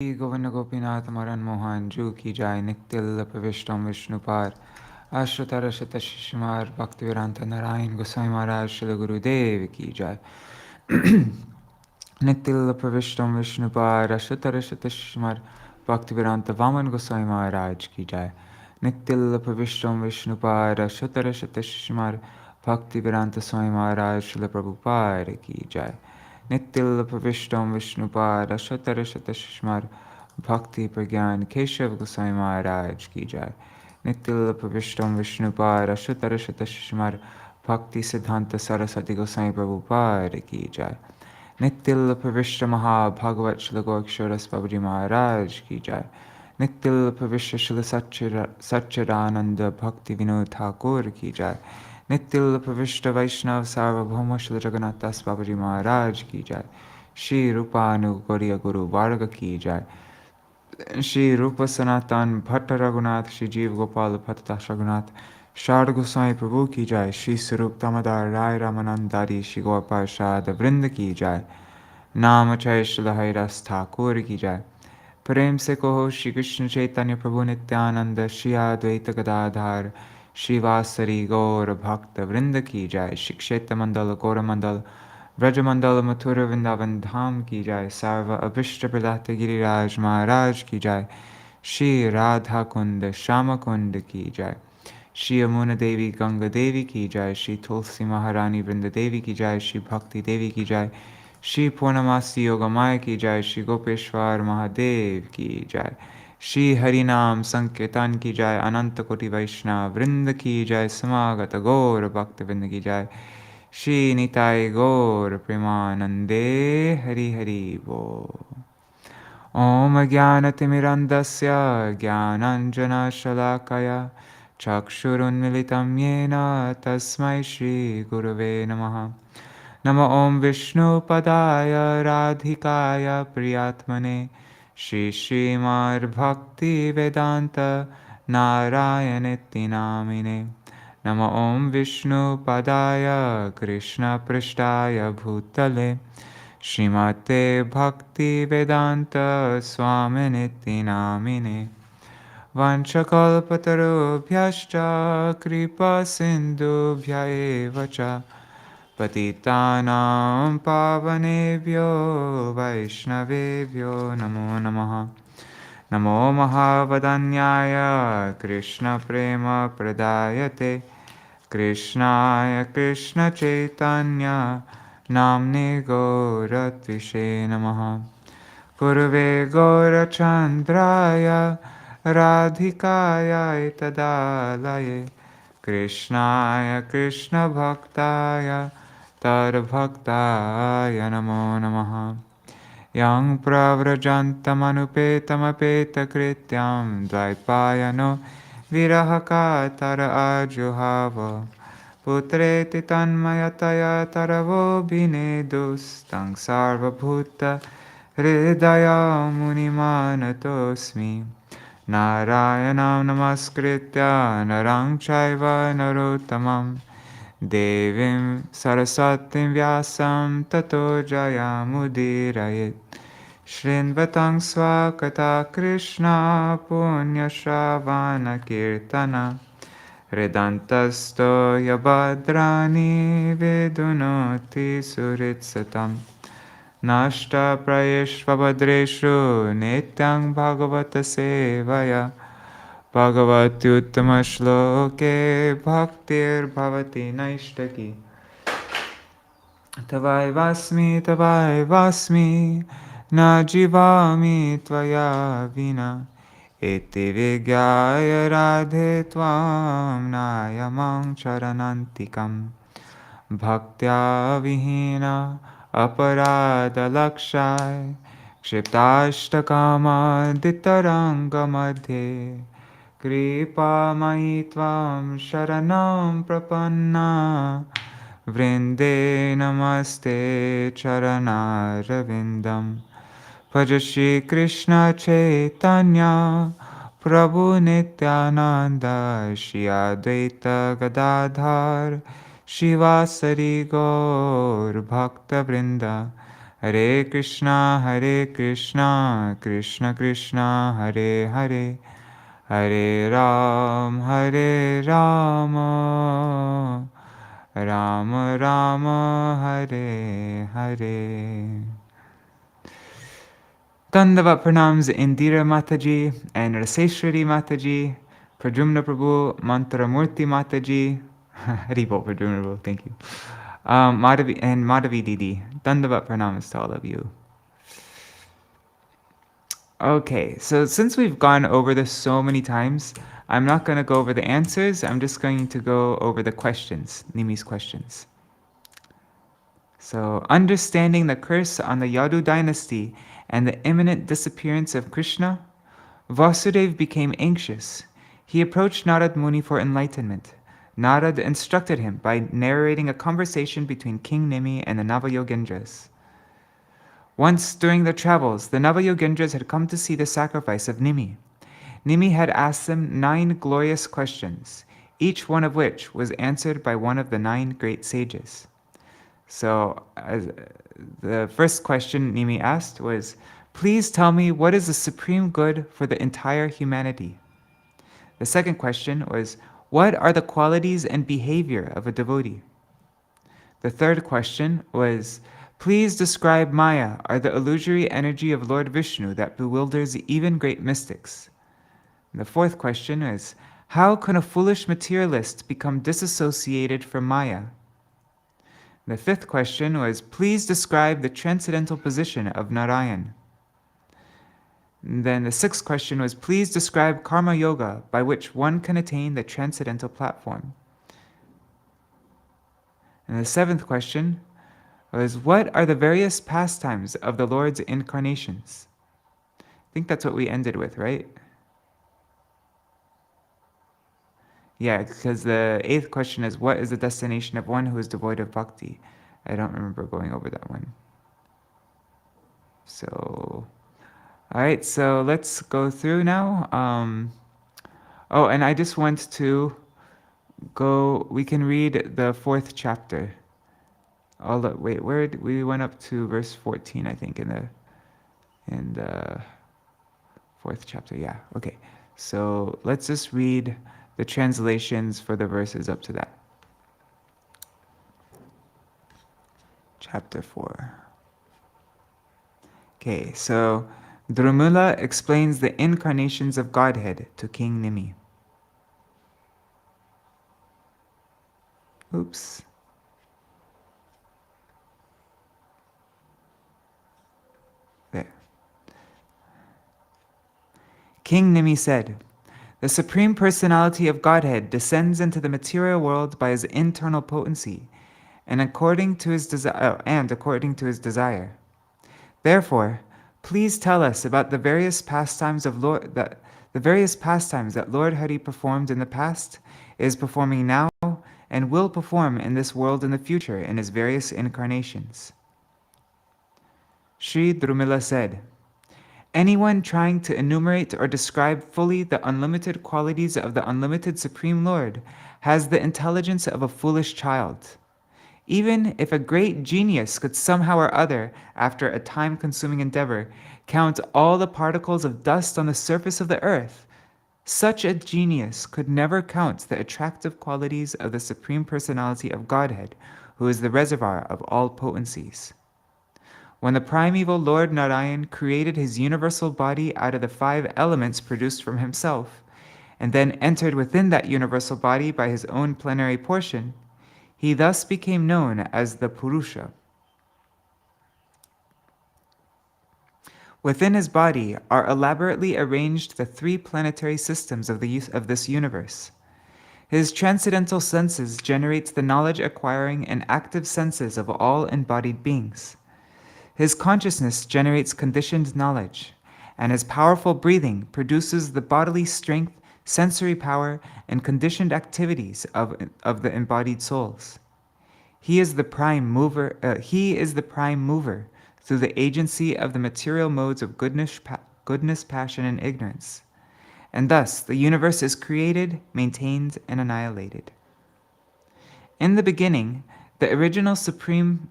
गोविंद गोपीनाथ मरन मोहन जू की जाय नित्य प्रविष्टम विष्णुपार आश्रुतर शत शिशुमार भक्तिवेदांत नारायण गोसाई महाराज श्री गुरुदेव की जाय नित्य प्रविष्टम विष्णुपार आश्रुतर शत शिशुमार भक्तिवेदांत वामन गोसाई महाराज की जाय नित्य प्रविष्टम विष्णुपार आश्रुतर शत शिशुमार भक्तिवेदांत स्वामी महाराज श्री प्रभुपाद की जाय नित्य प्रविष्टम विष्णुपाद अशतर शतशिष्मार भक्ति प्रज्ञान केशव गोसाई महाराज की जाय नित्य प्रविष्टम विष्णुपाद अशतर शतशिष्मार भक्ति सिद्धांत सरस्वती गोसाई प्रभुपाद की जाय नित्य प्रविष्ट महाभागवत श्री गोक्षरस बाबूजी महाराज की जाय नित्य प्रविष्ट श्री सच्चिदानंद भक्ति विनोद ठाकुर की जाय नित्य प्रविष्ट वैष्णव सार्वभौम श्री जगन्नाथ दास बाबूजी महाराज की जाय श्री रूपानुगौरी गुरु वर्ग की जाय श्री रूप सनातन भट्ट रघुनाथ श्री जीव गोपाल भट्ट रघुनाथ शारद गोसाई प्रभु की जाय श्री स्वरूप दामोदर राय रामानंदारी श्री गौर पार्षद वृंद की जाय नाम चय श्री हरिदास ठाकुर की जाय प्रेम से कहो श्री कृष्ण चैतन्य प्रभु नित्यानंद श्री अद्वैत गदाधार श्रीवासरी गौर भक्त वृंद की जाय श्री क्षेत्र मंडल गौर मंडल ब्रजमंडल मथुर वृंदावन धाम की जाय सर्व अभिष्ट प्रदाते गिरिराज महाराज की जाय श्री राधा कुंड श्याम कुंड की जाय श्री यमुना देवी गंगा देवी की जाय श्री तुलसी महारानी वृंद देवी की जाय श्री भक्ति देवी की जाय श्री पूर्णमासी योगमाय की जाय श्री गोपेश्वर महादेव की जाय श्री हरिनाम संकीर्तन की जाय अनंत कोटि वैष्णव वृंद की जाय समागत गौर भक्त वृंद की जाय श्री निताय गौर प्रेमानंदे हरि हरि बोल। ओम ज्ञानतिमिरन्धस्य ज्ञानाञ्जनशलाकया चक्षुरुन्मिलितं येन तस्मै श्रीगुरवे नमः। नमो ॐ विष्णुपदाय राधिकाय प्रियात्मने श्रीमद्भक्तिवेदान्त नारायणेति नामिने। नमो ॐ विष्णुपदाय कृष्णपृष्ठाय भूतले श्रीमते भक्तिवेदान्त स्वामिनिति नामिने। वंशकल्पतरुभ्यश्च कृपासिन्धुभ्य एव च पतितानां पावनेभ्यो वैष्णवेभ्यो नमो नमः। नमो महावदन्याय कृष्णप्रेमप्रदायते कृष्णाय कृष्णचैतन्य नाम्ने गौरत्विषे नमः। पूर्वे गौरचन्द्राय राधिकायै तदालये कृष्णाय कृष्णभक्ताय तद्भक्ताय नमो नमः। यं प्रव्रजन्तमनुपेतमपेतकृत्यं द्वैपायनो विरहकातर आजुहाव पुत्रेति तन्मयतया तरवोऽभिनेदुस्तं सर्वभूतहृदयमुनिमानतोऽस्मि। नारायणं नमस्कृत्य नरं चैव नरोत्तमं देवीं सरस्वतीं व्यासं ततो जयमुदीरयेत्। शृण्वतं स्वकथा कृष्णा पुण्यश्रवणकीर्तन हृदन्तस्तो यभद्राणि विदुनोति सुहृत्सतम्। नष्टप्रयेष्वभद्रेषु नित्यं भगवत सेवया भगवत्युत्तमश्लोके भक्तिर्भवति नैष्टकी। तवैवास्मि न जीवामि त्वया विना इति विज्ञाय राधे त्वां नायमं शरणन्तिकम्। भक्त्या विहीना अपराधलक्षाय क्षिप्ताष्टकामादितरङ्गमध्ये कृपामयि त्वां शरणं प्रपन्ना वृन्दे नमस्ते चरणारविन्दं। भज श्रीकृष्ण चैतन्य प्रभु नित्यानन्द श्री अद्वैत गदाधर श्रीवासरी गौर भक्तवृंद। Hare Krishna, Krishna Krishna, Hare Hare, Hare Rama, Rama Rama, Hare Hare. Dandavat pranams Indira Mataji and Raseshwari Mataji, Pradyumna Prabhu, Mantramurti Mataji, Haribol Pradyumna Prabhu, thank you. Madhavi and Madhavi Didi, Dandavat pranams to all of you. Okay, so since we've gone over this so many times, I'm not going to go over the answers, I'm just going to go over the questions, Nimi's questions. So, understanding the curse on the Yadu dynasty and the imminent disappearance of Krishna, Vasudeva became anxious. He approached Narad Muni for enlightenment. Narad instructed him by narrating a conversation between King Nimi and the Navayogendras. Once during their travels, the Navayogendras had come to see the sacrifice of Nimi. Nimi had asked them 9 glorious questions, each one of which was answered by one of the 9 great sages. So, the first question Nimi asked was, please tell me what is the supreme good for the entire humanity? The second question was, what are the qualities and behavior of a devotee? The third question was, please describe Maya, or the illusory energy of Lord Vishnu that bewilders even great mystics. And the fourth question is, how can a foolish materialist become disassociated from Maya? The fifth question was, please describe the transcendental position of Narayan. And then the sixth question was, please describe karma yoga by which one can attain the transcendental platform. And the seventh question was, what are the various pastimes of the Lord's incarnations? I think that's what we ended with, right? Yeah, because the eighth question is, what is the destination of one who is devoid of bhakti? I don't remember going over that one. So, all right, so let's go through now. Oh, and I just want to we can read the 4th chapter. Wait, we went up to verse 14, I think, in the 4th chapter. Yeah, okay. So let's just read the translations for the verses up to that. Chapter 4. Okay, so Drumula explains the incarnations of Godhead to King Nimi. Oops. There. King Nimi said, the Supreme Personality of Godhead descends into the material world by his internal potency, and according to his desire. Therefore, please tell us about the various pastimes that Lord Hari performed in the past, is performing now, and will perform in this world in the future in his various incarnations. Sri Drumila said, anyone trying to enumerate or describe fully the unlimited qualities of the unlimited Supreme Lord has the intelligence of a foolish child. Even if a great genius could somehow or other, after a time-consuming endeavor, count all the particles of dust on the surface of the earth, such a genius could never count the attractive qualities of the Supreme Personality of Godhead, who is the reservoir of all potencies. When the primeval Lord Narayan created his universal body out of the 5 elements produced from himself, and then entered within that universal body by his own plenary portion, he thus became known as the Purusha. Within his body are elaborately arranged the 3 planetary systems of this universe. His transcendental senses generate the knowledge-acquiring and active senses of all embodied beings. His consciousness generates conditioned knowledge, and his powerful breathing produces the bodily strength, sensory power, and conditioned activities of the embodied souls. He is the prime mover through the agency of the material modes of goodness, passion, and ignorance. And thus, the universe is created, maintained, and annihilated. In the beginning, The original Supreme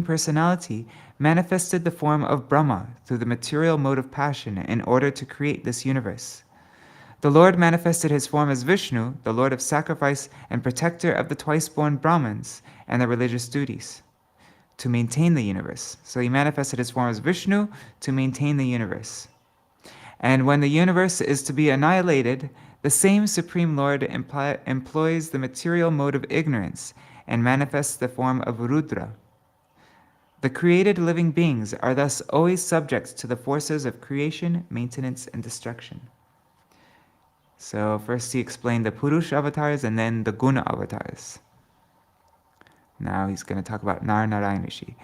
Personality manifested the form of Brahma through the material mode of passion in order to create this universe. The Lord manifested his form as Vishnu, the Lord of sacrifice and protector of the twice-born Brahmins and their religious duties, to maintain the universe. So he manifested his form as Vishnu to maintain the universe. And when the universe is to be annihilated, the same Supreme Lord employs the material mode of ignorance and manifests the form of Rudra. The created living beings are thus always subject to the forces of creation, maintenance, and destruction. So first he explained the Purusha avatars and then the Guna avatars. Now he's going to talk about Nar-Narayan Rishi.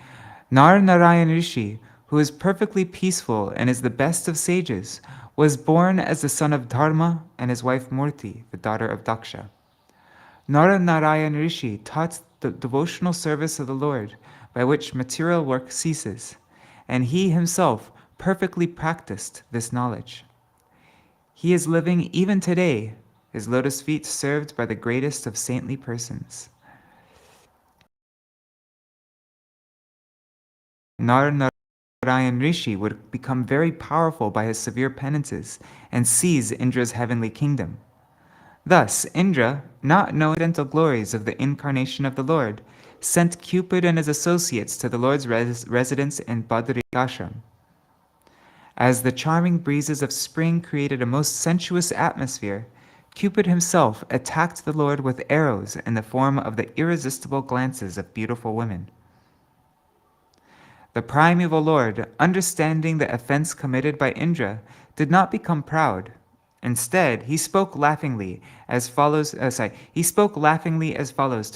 Nar-Narayan Rishi, who is perfectly peaceful and is the best of sages, was born as the son of Dharma and his wife Murti, the daughter of Daksha. Nar-Narayan Rishi taught the devotional service of the Lord, by which material work ceases, and he himself perfectly practiced this knowledge. He is living even today, his lotus feet served by the greatest of saintly persons. Nar-Narayan Rishi would become very powerful by his severe penances and seize Indra's heavenly kingdom. Thus, Indra, not knowing the incidental glories of the incarnation of the Lord, sent Cupid and his associates to the Lord's residence in Badri Ashram. As the charming breezes of spring created a most sensuous atmosphere, Cupid himself attacked the Lord with arrows in the form of the irresistible glances of beautiful women. The primeval Lord, understanding the offense committed by Indra, did not become proud. Instead, he spoke laughingly as follows to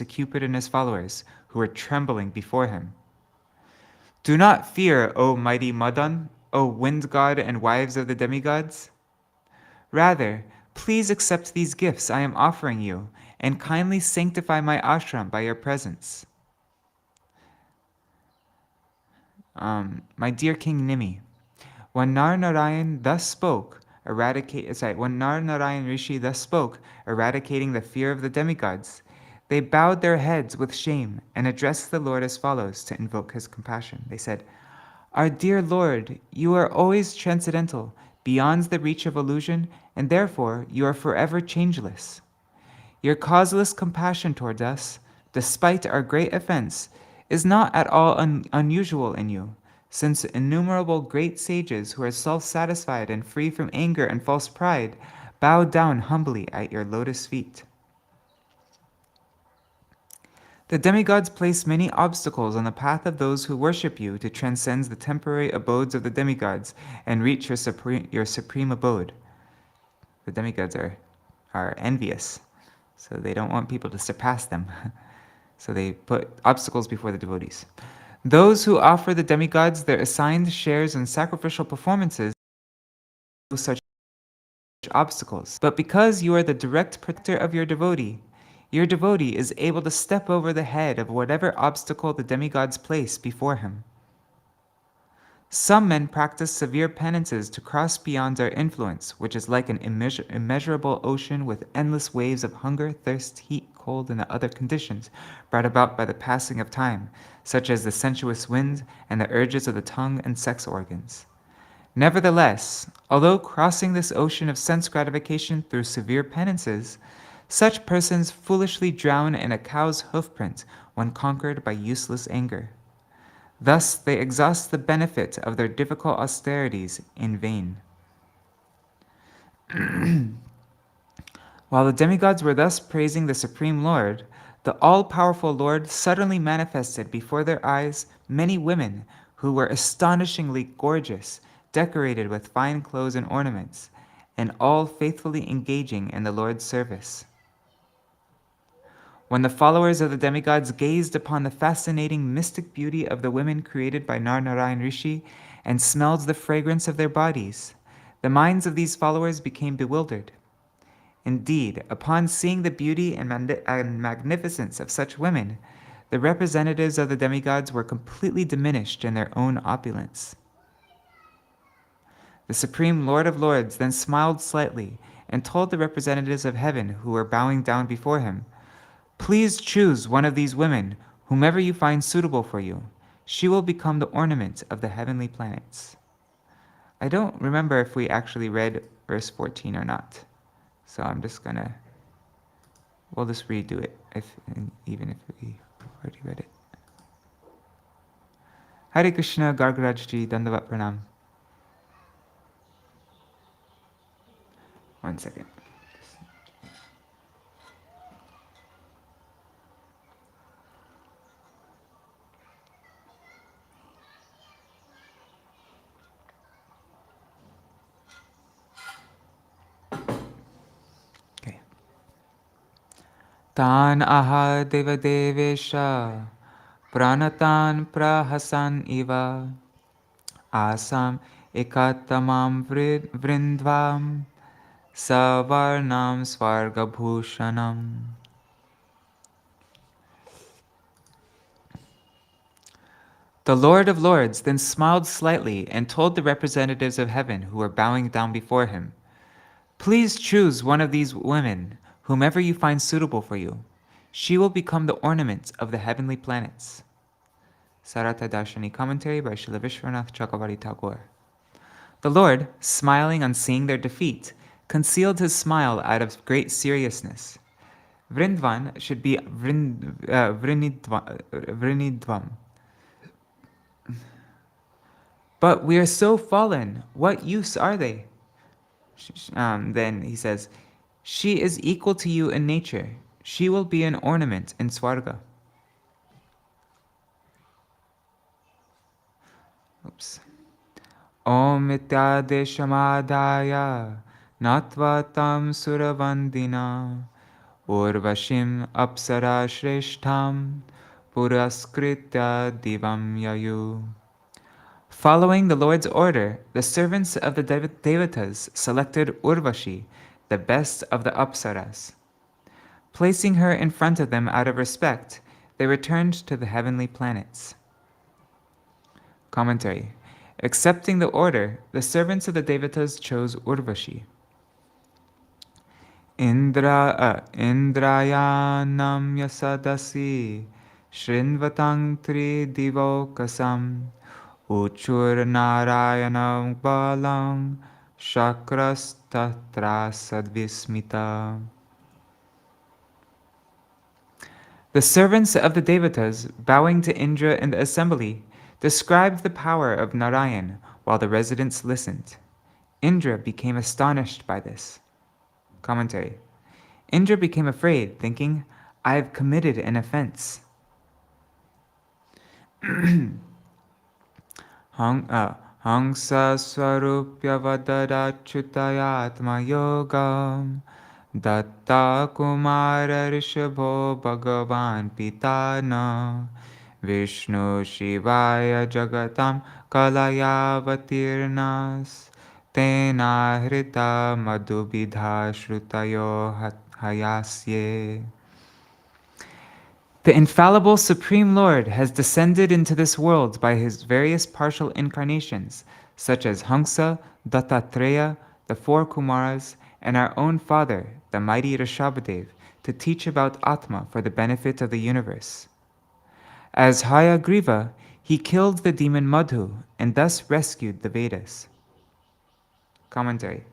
Cupid and his followers, who were trembling before him. Do not fear, O mighty Madan, O wind god and wives of the demigods. Rather, please accept these gifts I am offering you, and kindly sanctify my ashram by your presence. My dear King Nimi, when Nar-Narayan Rishi thus spoke, eradicating the fear of the demigods, they bowed their heads with shame and addressed the Lord as follows to invoke his compassion. They said, Our dear Lord, you are always transcendental, beyond the reach of illusion, and therefore you are forever changeless. Your causeless compassion towards us, despite our great offense, is not at all unusual in you, since innumerable great sages who are self-satisfied and free from anger and false pride bow down humbly at your lotus feet. The demigods place many obstacles on the path of those who worship you to transcend the temporary abodes of the demigods and reach your supreme abode. The demigods are envious, so they don't want people to surpass them. So they put obstacles before the devotees. Those who offer the demigods their assigned shares in sacrificial performances such obstacles. But because you are the direct protector of your devotee is able to step over the head of whatever obstacle the demigods place before him. Some men practice severe penances to cross beyond our influence, which is like an immeasurable ocean with endless waves of hunger, thirst, heat, cold, and other conditions brought about by the passing of time, such as the sensuous wind and the urges of the tongue and sex organs. Nevertheless, although crossing this ocean of sense gratification through severe penances, such persons foolishly drown in a cow's hoofprint when conquered by useless anger. Thus they exhaust the benefit of their difficult austerities in vain. While the demigods were thus praising the Supreme Lord, the all-powerful Lord suddenly manifested before their eyes many women who were astonishingly gorgeous, decorated with fine clothes and ornaments, and all faithfully engaging in the Lord's service. When the followers of the demigods gazed upon the fascinating mystic beauty of the women created by Nar-Narayan Rishi and smelled the fragrance of their bodies, the minds of these followers became bewildered. Indeed, upon seeing the beauty and magnificence of such women, the representatives of the demigods were completely diminished in their own opulence. The Supreme Lord of Lords then smiled slightly and told the representatives of heaven who were bowing down before him, Please choose one of these women, whomever you find suitable for you. She will become the ornament of the heavenly planets. I don't remember if we actually read verse 14 or not. So I'm just gonna, we'll just redo it, even if we already read it. Hare Krishna, Gargaraj ji, Dandavat Pranam. One second. Okay. Tan aha deva devesha pranatan prahasan iva asam ekatamam vrindvam savarnam svargabhushanam. The Lord of Lords then smiled slightly and told the representatives of heaven who were bowing down before him, "Please choose one of these women, whomever you find suitable for you. She will become the ornament of the heavenly planets." Sārārtha-darśīni commentary by Śrīla Viśvanātha Cakravartī Ṭhākura. The Lord, smiling on seeing their defeat, concealed his smile out of great seriousness. Vrindvan should be vrinidvam. But we are so fallen. What use are they? Then he says, "She is equal to you in nature. She will be an ornament in Swarga." Oops. Om ityadeshamadaya natvatam suravandina urvashim apsara shreshtham puraskritya divam yayu. Following the Lord's order, the servants of the Devatas selected Urvashi, the best of the Apsaras. Placing her in front of them out of respect, they returned to the heavenly planets. Commentary. Accepting the order, the servants of the Devatas chose Urvashi. Indrayanam yasadasi shrinvatang tri divokasam Uchur Narayanam Balang Shakras Tatra Sadvismita. The servants of the Devatas, bowing to Indra in the assembly, described the power of Narayan while the residents listened. Indra became astonished by this. Commentary. Indra became afraid, thinking, "I have committed an offense." Hangsa Swarupya Vadadachutayatma Yogam Datta Kumara Rishabho Bhagavan Pitana Vishnu Shivaya Jagatam Kalayavatirnas Tena Hrita Madhubidha Shrutayo Hayasye. The infallible Supreme Lord has descended into this world by his various partial incarnations, such as Hamsa, Dattatreya, the four Kumaras, and our own father, the mighty Rishabhadev, to teach about Atma for the benefit of the universe. As Hayagriva, he killed the demon Madhu and thus rescued the Vedas. Commentary.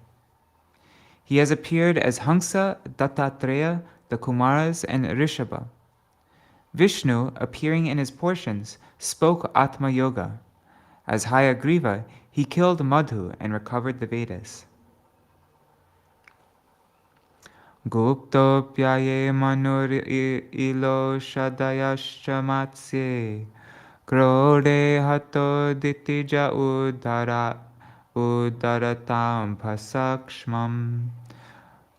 He has appeared as Hamsa, Dattatreya, the Kumaras, and Rishabha. Vishnu, appearing in his portions, spoke Atma Yoga. As Hayagriva, he killed Madhu and recovered the Vedas. Guptopyaye manur ilo shadayascha matsye krode hato ditija udaratam pasakshmam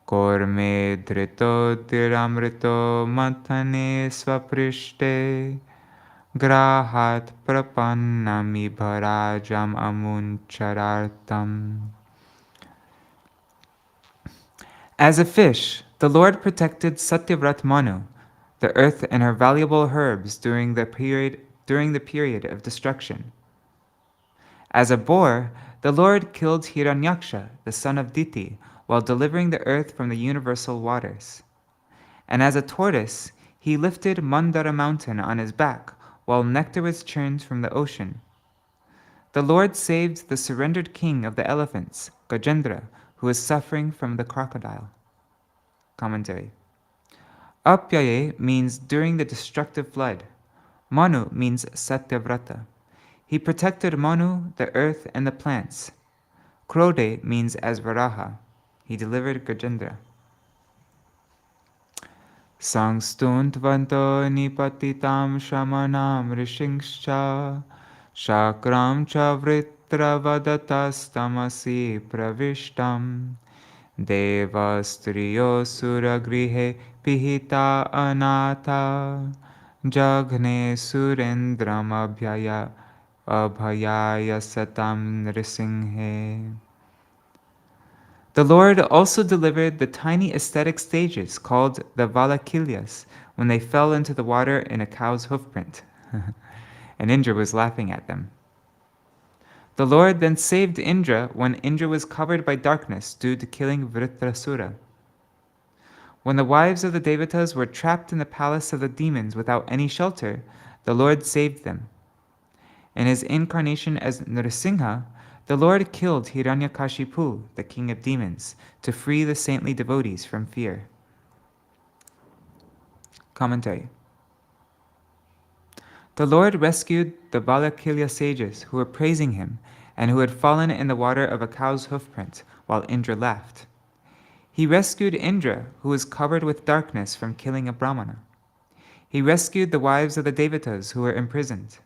Korme drito tiramrito mathane svaprishte grahat prapannami bharajam amuncharartam. As a fish, the Lord protected Satyavrat Manu, the earth and her valuable herbs during the period of destruction. As a boar, the Lord killed Hiranyaksha, the son of Diti, while delivering the earth from the universal waters. And as a tortoise, He lifted Mandara mountain on his back, while nectar was churned from the ocean. The Lord saved the surrendered king of the elephants, Gajendra, who was suffering from the crocodile. Commentary. Apyaye means during the destructive flood. Manu means Satyavrata. He protected Manu, the earth, and the plants. Krode means as Varaha. He delivered Gajendra. Sangstuntvanto nipatitam shamanam rishingscha shakram cha vritravadatastamasi pravishtam devastriyo suragrihe pihita anatha jaghne surendram abhayaya satam nrisinghe. The Lord also delivered the tiny aesthetic stages called the Valakilyas when they fell into the water in a cow's hoofprint. And Indra was laughing at them. The Lord then saved Indra when Indra was covered by darkness due to killing Vritrasura. When the wives of the Devatas were trapped in the palace of the demons without any shelter, the Lord saved them. In his incarnation as Nrsimha, the Lord killed Hiranyakashipu, the king of demons, to free the saintly devotees from fear. Commentary. The Lord rescued the Valakilya sages who were praising him and who had fallen in the water of a cow's hoofprint while Indra laughed. He rescued Indra, who was covered with darkness, from killing a Brahmana. He rescued the wives of the Devatas who were imprisoned.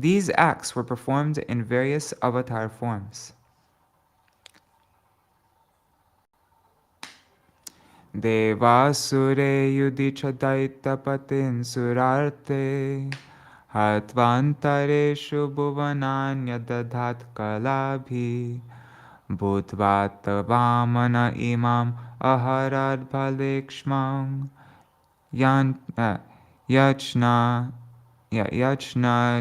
These acts were performed in various avatar forms. Devasure yudichadaitapatin surarte hatvantareshu bhuvananya dadhat kalabhi bhutvat vamana imam aharad bhalekshmam yachna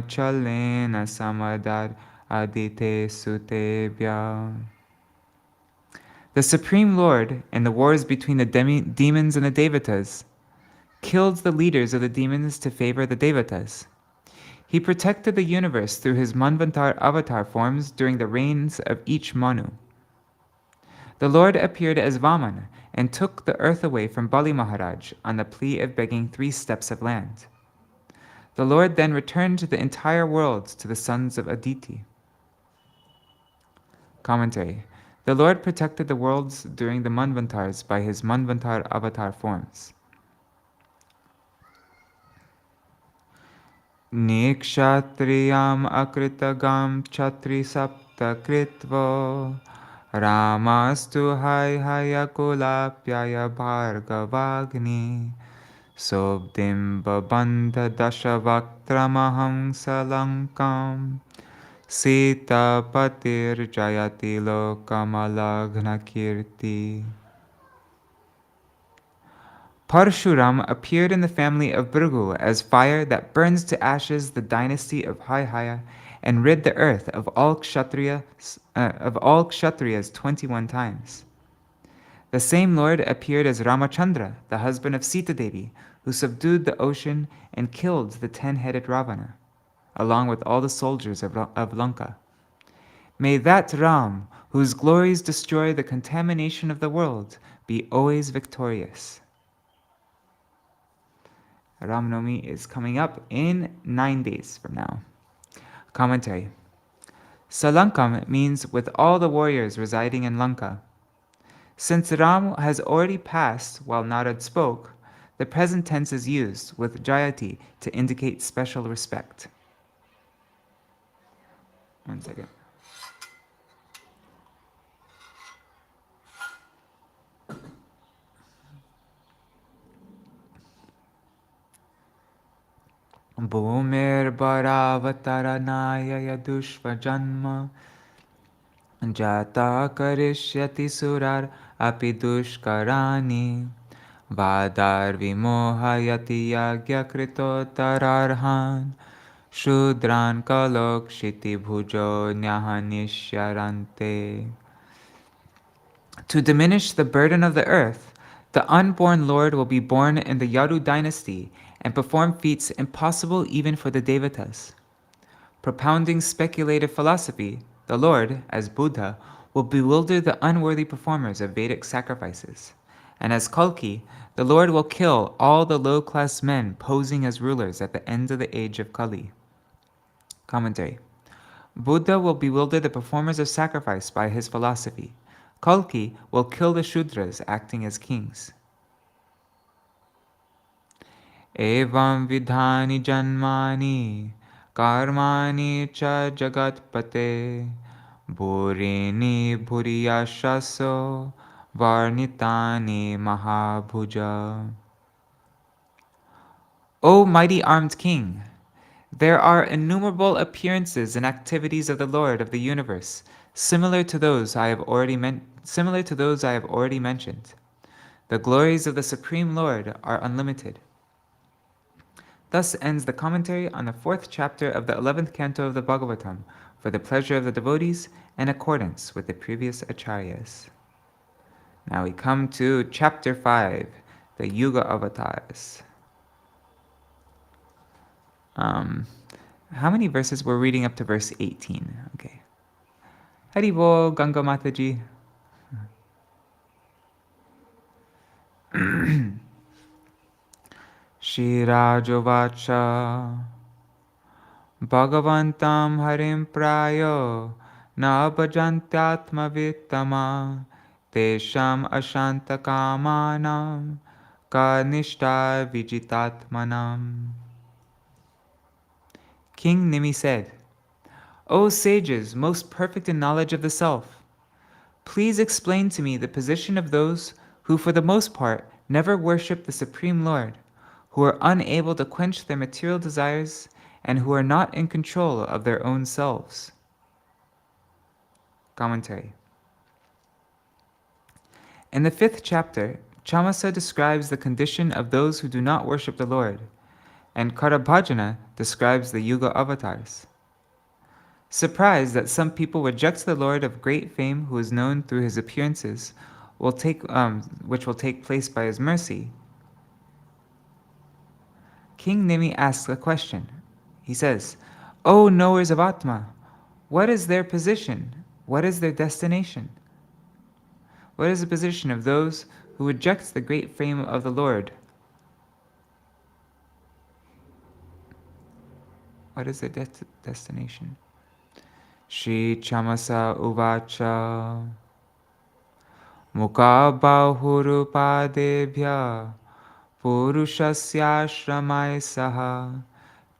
chalena samadar adite sutebhya. The Supreme Lord, in the wars between the demons and the Devatas, killed the leaders of the demons to favor the Devatas. He protected the universe through his Manvantar avatar forms during the reigns of each Manu. The Lord appeared as Vamana and took the earth away from Bali Maharaj on the plea of begging 3 steps of land. The Lord then returned the entire world to the sons of Aditi. Commentary. The Lord protected the worlds during the Manvantars by his Manvantar avatar forms. Nikshatriyam akritagam chatri sapta kritvo Ramastu haya kulapyaya bhargavagni Sobdim babandha dashavakramaham salankam Sita patir jayati lokamalaghna kirti. Parshuram appeared in the family of Bhrigu as fire that burns to ashes the dynasty of Haihaya and rid the earth of all Kshatriyas 21 times. The same Lord appeared as Ramachandra, the husband of Sita Devi, who subdued the ocean and killed the 10-headed Ravana, along with all the soldiers of Lanka. May that Ram, whose glories destroy the contamination of the world, be always victorious. Ram Navami is coming up in 9 days from now. Commentary. Salankam means with all the warriors residing in Lanka. Since Ram has already passed while Narad spoke, the present tense is used with Jayati to indicate special respect. 1 second. Bhumir Bharavataranaaya Yadushva Janma Jata Karishyati Surar Api Dushkarani Vadar Vimohayati Yagya Krito Tararhan Shudran Kalok Shiti Bhujo Nyahanishyarante. To diminish the burden of the earth, The unborn Lord will be born in the Yadu dynasty and perform feats impossible even for the Devatas. Propounding speculative philosophy, the Lord, as Buddha, will bewilder the unworthy performers of Vedic sacrifices. And as Kalki, the Lord will kill all the low-class men posing as rulers at the end of the age of Kali. Commentary. Buddha will bewilder the performers of sacrifice by his philosophy. Kalki will kill the Shudras acting as kings. Evam vidhani janmani karmani cha jagatpate burini bhuriyashaso varnitani mahabhuja. O mighty armed king, there are innumerable appearances and activities of the Lord of the universe, similar to those I have already mentioned. The glories of the Supreme Lord are unlimited. Thus ends the commentary on the 4th chapter of the 11th Canto of the Bhagavatam, for the pleasure of the devotees, in accordance with the previous acharyas. Now we come to chapter 5, the Yuga-Avataras. How many verses we're reading up to verse 18? Okay. Haribo, Ganga Mataji. Shirajovacha Bhagavantam Harim Prayo Na Bhajantyatma Vittama Tesham Ashanta Kamanam Kanishta Vijitatmanam. King Nimi said, O sages, most perfect in knowledge of the self, please explain to me the position of those who for the most part never worship the Supreme Lord, who are unable to quench their material desires, and who are not in control of their own selves. Commentary. In the 5th chapter, Chamasa describes the condition of those who do not worship the Lord, and Karabhajana describes the Yuga-Avataras. Surprised that some people reject the Lord of great fame who is known through his appearances, which will take place by his mercy, King Nimi asks a question. He says, O knowers of Atma, what is their position? What is their destination? What is the position of those who reject the great fame of the Lord? What is their destination? Shri Chamasa Uvacha Mukha Bahurupadebhya Purushasya Saha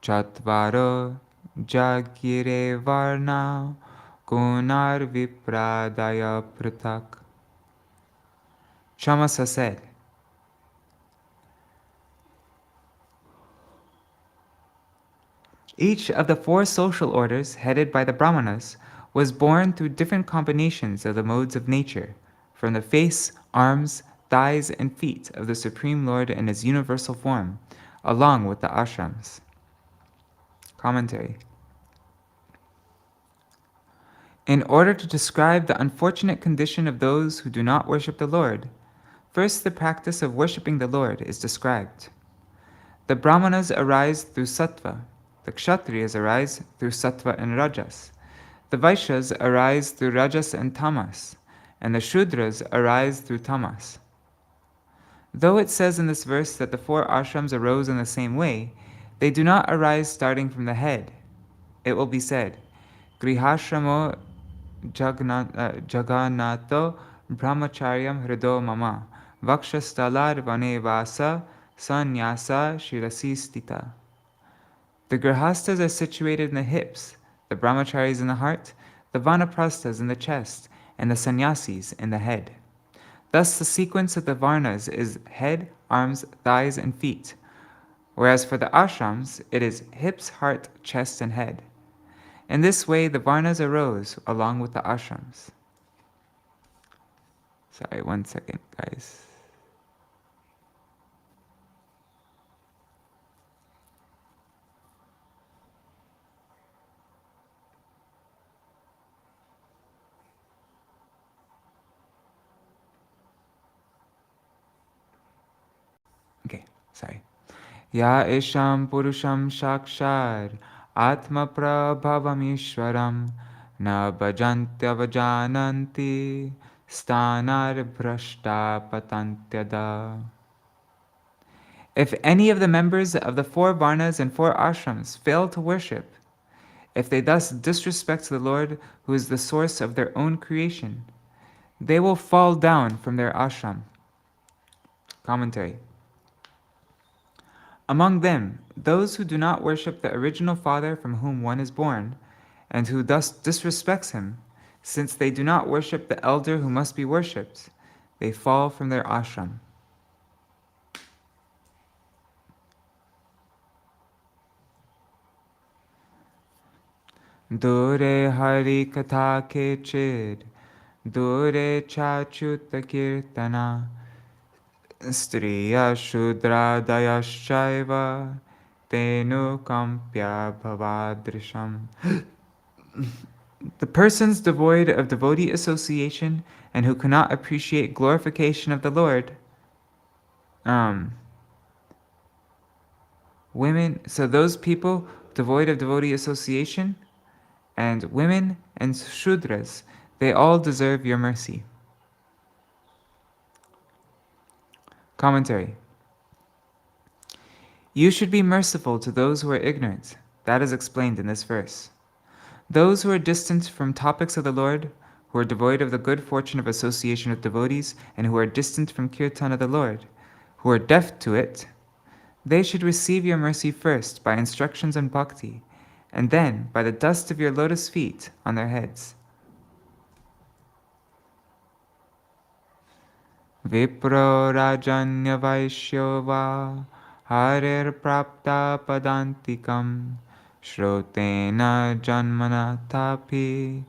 Chatvaro Jagire Varna Gunar Vipradaya Pratak. Chamasa said, each of the 4 social orders headed by the Brahmanas was born through different combinations of the modes of nature, from the face, arms, thighs, and feet of the Supreme Lord in his universal form, along with the ashrams. Commentary. In order to describe the unfortunate condition of those who do not worship the Lord, first the practice of worshipping the Lord is described. The Brahmanas arise through sattva, the Kshatriyas arise through sattva and rajas, the Vaishyas arise through rajas and tamas, and the Shudras arise through tamas. Though it says in this verse that the 4 ashrams arose in the same way, they do not arise starting from the head. It will be said, Grihashramo Jagannatho Brahmacharyam Hrido Mama Vakshastalar Vane Vasa Sanyasa Shirasi Stita. The Grihastas are situated in the hips, the Brahmacharis in the heart, the Vanaprasthas in the chest, and the Sannyasis in the head. Thus the sequence of the Varnas is head, arms, thighs, and feet, whereas for the ashrams it is hips, heart, chest, and head. In this way the Varnas arose along with the ashrams. Sorry, 1 second, guys. Ya isham purusham shakshar atma prabhavam ishwaram na bhajantya vajananti stanar brashta patantyada. If any of the members of the four varnas and four ashrams fail to worship, if they thus disrespect the Lord who is the source of their own creation, they will fall down from their ashram. Commentary. Among them, those who do not worship the original Father from whom one is born, and who thus disrespects him, since they do not worship the elder who must be worshipped, they fall from their ashram. Dure hari katha kechid, dure chachuta kirtana, striya shudra dayaschaiva, tenu kampya bhavadrisham. The persons devoid of devotee association and who cannot appreciate glorification of the Lord, women, so those people devoid of devotee association, and women and Shudras, they all deserve your mercy. Commentary. You should be merciful to those who are ignorant. That is explained in this verse. Those who are distant from topics of the Lord, who are devoid of the good fortune of association with devotees, and who are distant from kirtan of the Lord, who are deaf to it, they should receive your mercy first by instructions in bhakti, and then by the dust of your lotus feet on their heads. Vipro rajanya vaishyo va harir prapta padantikam shrotena janmana tapi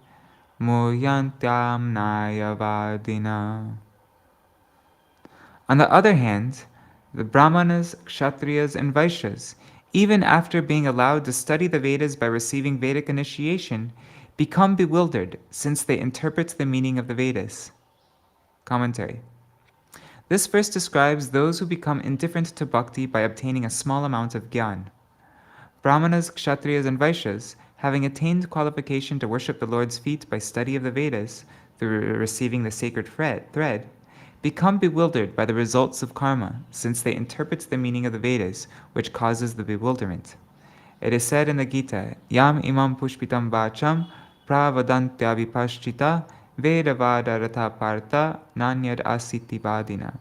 muyantyam nayavadina. On the other hand, the Brahmanas, Kshatriyas, and Vaishyas, even after being allowed to study the Vedas by receiving Vedic initiation, become bewildered since they interpret the meaning of the Vedas. Commentary. This verse describes those who become indifferent to bhakti by obtaining a small amount of gyan. Brahmanas, Kshatriyas, and Vaishyas, having attained qualification to worship the Lord's feet by study of the Vedas through receiving the sacred thread, become bewildered by the results of karma, since they interpret the meaning of the Vedas, which causes the bewilderment. It is said in the Gita, Yam imam pushpitam vacham pravadantya vipaschita vedavada rata partha nanyad asiti vadina.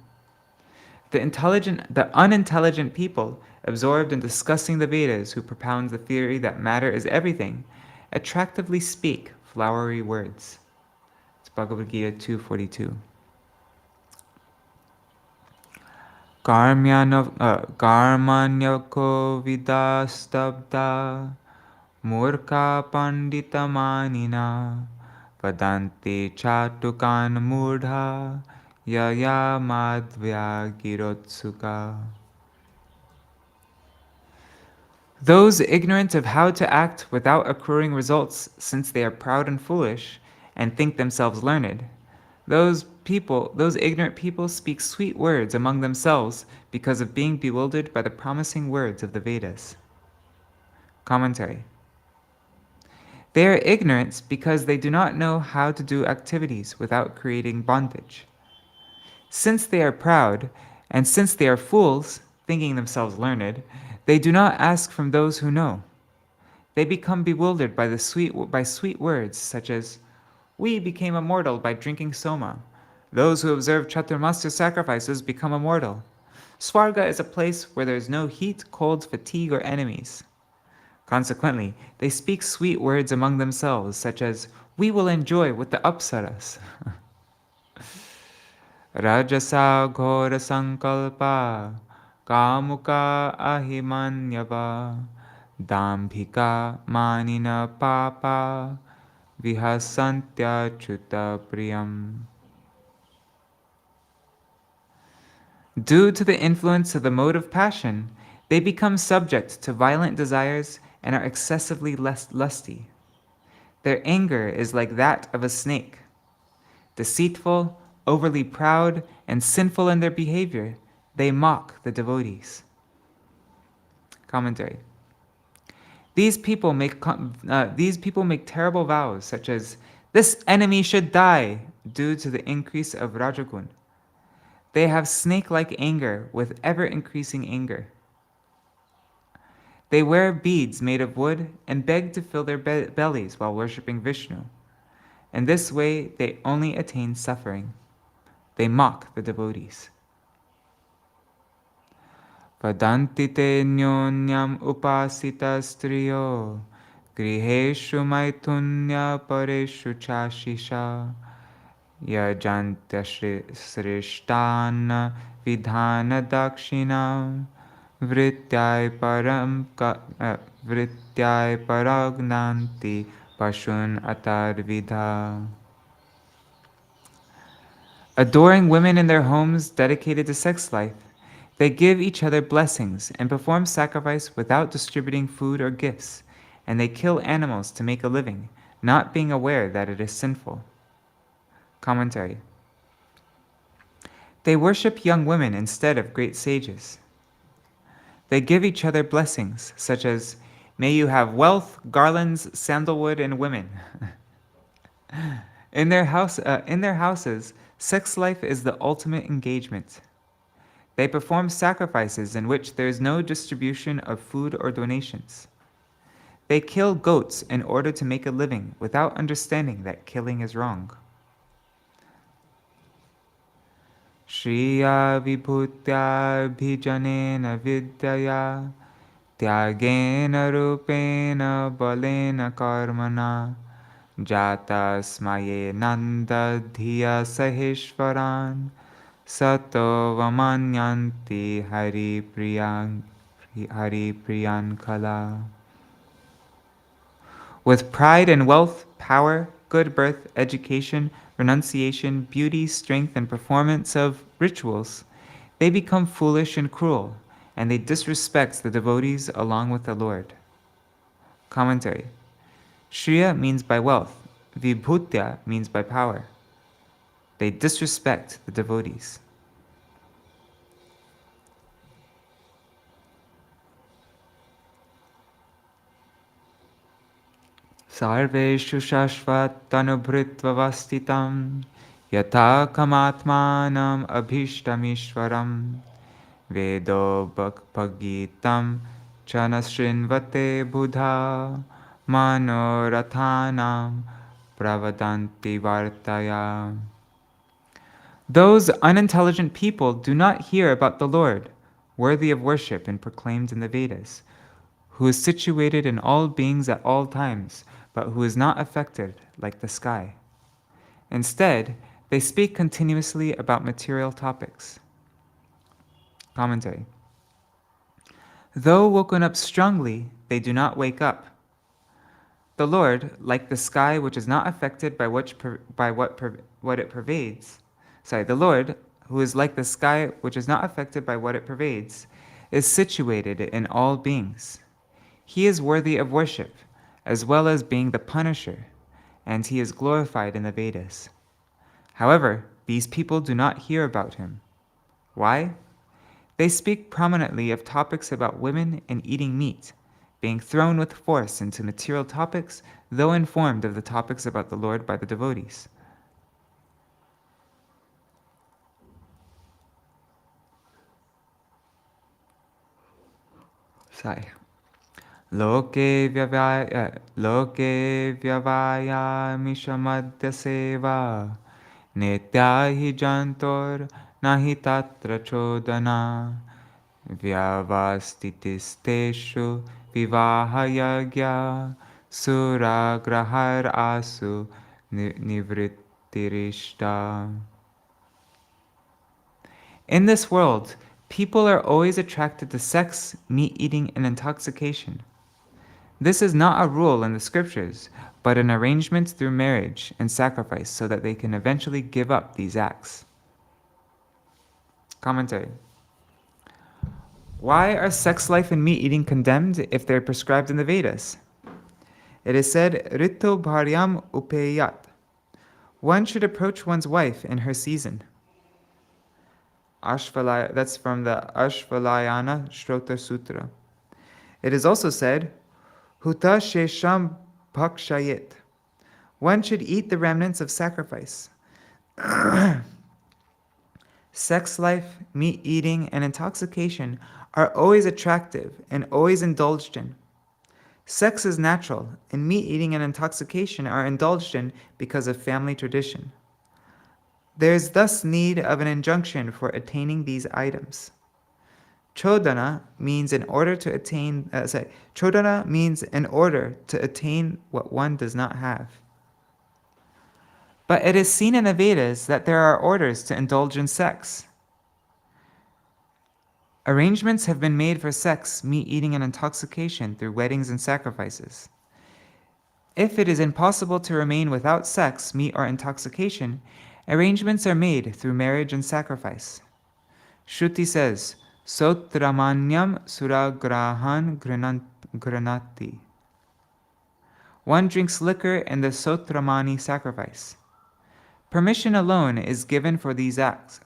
The unintelligent people, absorbed in discussing the Vedas, who propound the theory that matter is everything, attractively speak flowery words. It's Bhagavad Gita 2:42. Karmanyako vidastabda murka panditamanina vadanti chatukan mudha yaya madhya girotsuka. Those ignorant of how to act without accruing results, since they are proud and foolish and think themselves learned, those ignorant people speak sweet words among themselves because of being bewildered by the promising words of the Vedas. Commentary. They are ignorant because they do not know how to do activities without creating bondage. Since they are proud, and since they are fools, thinking themselves learned, they do not ask from those who know. They become bewildered by sweet words such as, "We became immortal by drinking soma. Those who observe Chaturmasya sacrifices become immortal. Swarga is a place where there is no heat, cold, fatigue, or enemies." Consequently, they speak sweet words among themselves, such as, "We will enjoy with the apsaras." Rajasa ghora sankalpa kamuka ahimanyava dambhika manina papa vihasantya chuta priyam. Due to the influence of the mode of passion, they become subject to violent desires and are excessively lusty. Their anger is like that of a snake. Deceitful, overly proud, and sinful in their behavior, they mock the devotees. Commentary. These people make terrible vows, such as, "This enemy should die," due to the increase of Rajagun. They have snake-like anger with ever-increasing anger. They wear beads made of wood and beg to fill their bellies while worshipping Vishnu. In this way, they only attain suffering. They mock the devotees. Vadanti te nyonyam upasita striyo griheshu maitunya pareshu chashisha yajantya srishtana vidhana dakshinam vrityai paragnanti pashun atarvidha. Adoring women in their homes dedicated to sex life, they give each other blessings and perform sacrifice without distributing food or gifts, and they kill animals to make a living, not being aware that it is sinful. Commentary. They worship young women instead of great sages. They give each other blessings, such as, "May you have wealth, garlands, sandalwood, and women." In their houses, sex life is the ultimate engagement. They perform sacrifices in which there is no distribution of food or donations. They kill goats in order to make a living without understanding that killing is wrong. Shriya vibhutya bhijanena vidyaya tyagena rupena balena karmana jata smaye nanda dhiya sahishvaran sato vamanyanti hari priyan kala. With pride and wealth, power, good birth, education, renunciation, beauty, strength, and performance of rituals, they become foolish and cruel, and they disrespect the devotees along with the Lord. Commentary. Shriya means by wealth. Vibhutya means by power. They disrespect the devotees. Sarveshu shashvatanubhritva vastitam yatha kamatmanam abhishtamishwaram vedo bhaggitam chanasrinvate buddha manorathanam pravadanti vartaya. Those unintelligent people do not hear about the Lord, worthy of worship and proclaimed in the Vedas, who is situated in all beings at all times, but who is not affected like the sky. Instead, they speak continuously about material topics. Commentary. Though woken up strongly, they do not wake up. The Lord, like the sky which is not affected by what it pervades, the Lord, who is like the sky which is not affected by what it pervades, is situated in all beings. He is worthy of worship, as well as being the punisher, and he is glorified in the Vedas. However, these people do not hear about him. Why? They speak prominently of topics about women and eating meat, being thrown with force into material topics, though informed of the topics about the Lord by the devotees. Loke vyavaya mishamadya seva nitya hi jantor nahi tatra chodana vyavastitisteshu vivahayagya suragrahar asu nivrittirishta. In this world, people are always attracted to sex, meat-eating, and intoxication. This is not a rule in the scriptures, but an arrangement through marriage and sacrifice so that they can eventually give up these acts. Commentary. Why are sex life and meat-eating condemned if they're prescribed in the Vedas? It is said, Rito bharyam upeyat. One should approach one's wife in her season. That's from the Ashvalayana Shrota Sutra. It is also said, Huta shesham bhakshayit. One should eat the remnants of sacrifice. Sex life, meat eating, and intoxication are always attractive and always indulged in. Sex is natural, and meat eating and intoxication are indulged in because of family tradition. There is thus need of an injunction for attaining these items. Chodana means in order to attain. Chodana means in order to attain what one does not have. But it is seen in the Vedas that there are orders to indulge in sex. Arrangements have been made for sex, meat eating, and intoxication through weddings and sacrifices. If it is impossible to remain without sex, meat, or intoxication, arrangements are made through marriage and sacrifice. Shruti says, Sotramanyam suragrahan granati. One drinks liquor in the Sotramani sacrifice. Permission alone is given for these acts.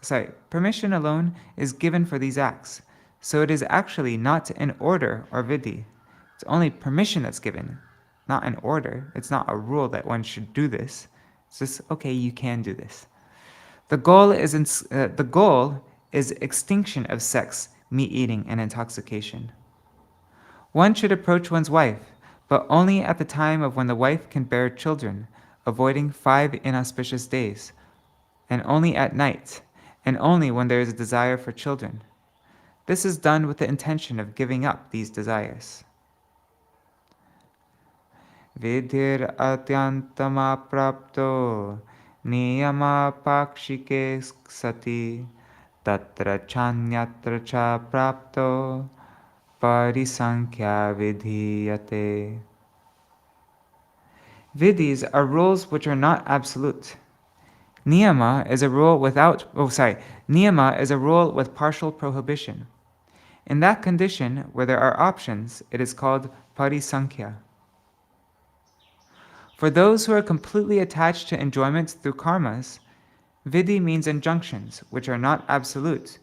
Permission alone is given for these acts. So it is actually not an order or vidhi. It's only permission that's given, not an order. It's not a rule that one should do this. It's just, okay, you can do this. The goal is extinction of sex, meat eating, and intoxication. One should approach one's wife, but only at the time of when the wife can bear children, avoiding 5 inauspicious days, and only at night, and only when there is a desire for children. This is done with the intention of giving up these desires. Vidhir atyantama prapto niyama pakshike sati tatra chanyatra cha prapto parisankhya vidhiyate. Vidhis are rules which are not absolute. Niyama is a rule Niyama is a rule with partial prohibition. In that condition, where there are options, it is called parisankhya. For those who are completely attached to enjoyment through karmas, vidhi means injunctions, which are not absolute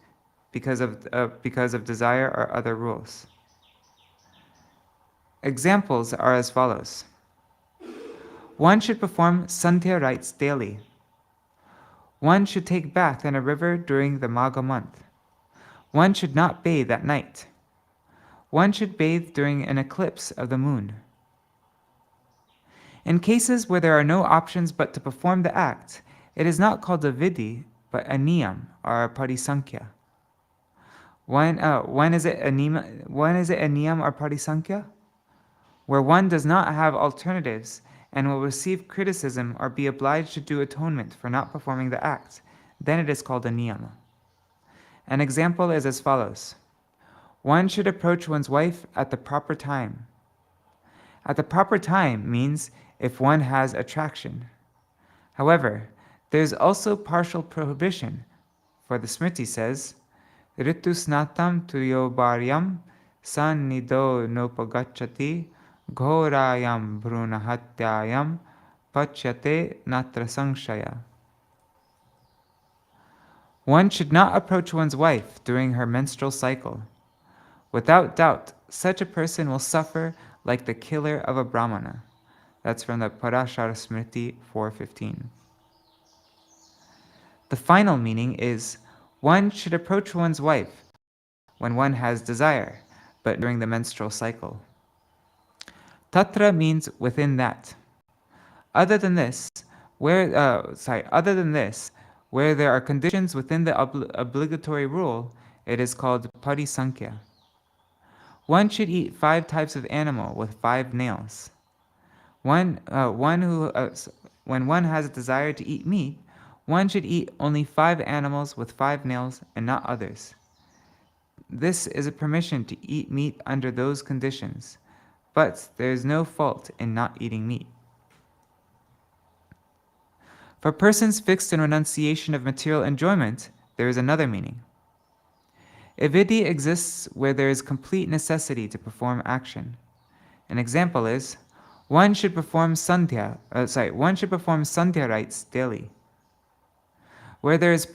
because of desire or other rules. Examples are as follows. One should perform Sandhya rites daily. One should take bath in a river during the Magha month. One should not bathe at night. One should bathe during an eclipse of the moon. In cases where there are no options but to perform the act, it is not called a vidhi, but a niyam or a parisankhya. When is it a niyam or parisankhya? Where one does not have alternatives and will receive criticism or be obliged to do atonement for not performing the act, then it is called a niyama. An example is as follows. One should approach one's wife at the proper time. At the proper time means if one has attraction. However, there is also partial prohibition, for the Smriti says, Ritu snatam tuyo bharyam sannido nopagacchati ghorayam bhrunahatyayam pachyate natra sankshaya. One should not approach one's wife during her menstrual cycle. Without doubt, such a person will suffer like the killer of a brahmana. That's from the Parashara Smriti 4.15. The final meaning is, one should approach one's wife when one has desire, but during the menstrual cycle. Tatra means within that. Other than this, where there are conditions within the obligatory rule, it is called parisankhya. One should eat 5 types of animal with 5 nails. When one has a desire to eat meat, one should eat only 5 animals with 5 nails and not others. This is a permission to eat meat under those conditions, but there is no fault in not eating meat. For persons fixed in renunciation of material enjoyment, there is another meaning. A vidhi exists where there is complete necessity to perform action. An example is, one should perform sandhya rites daily. Where there is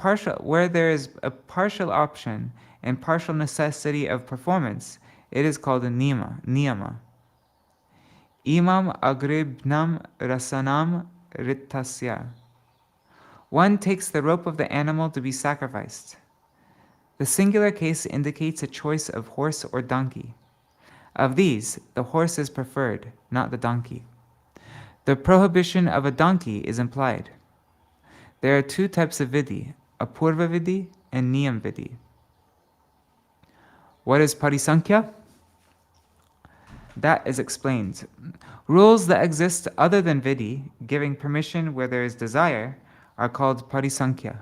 a partial option and partial necessity of performance, It is called a niyama. Imam agribnam rasanam ritasya. One takes the rope of the animal to be sacrificed. The singular case indicates a choice of horse or donkey. Of these, the horse is preferred, not the donkey. The prohibition of a donkey is implied. There are two types of vidhi, apurva vidhi and niyam vidhi. What is parisankhya? That is explained. Rules that exist other than vidhi, giving permission where there is desire, are called parisankhya.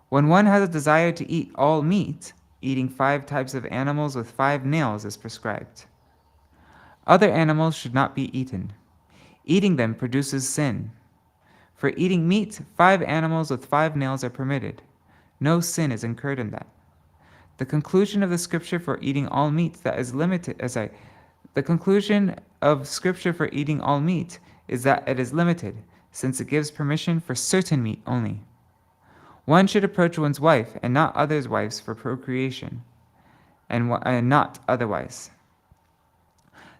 When one has a desire to eat all meat, eating 5 types of animals with 5 nails is prescribed. Other animals should not be eaten. Eating them produces sin. For eating meat, 5 animals with 5 nails are permitted. No sin is incurred in that. The conclusion of the scripture for eating all meat that is limited, the conclusion of scripture for eating all meat is that it is limited, since it gives permission for certain meat only. One should approach one's wife and not others' wives for procreation, and not otherwise.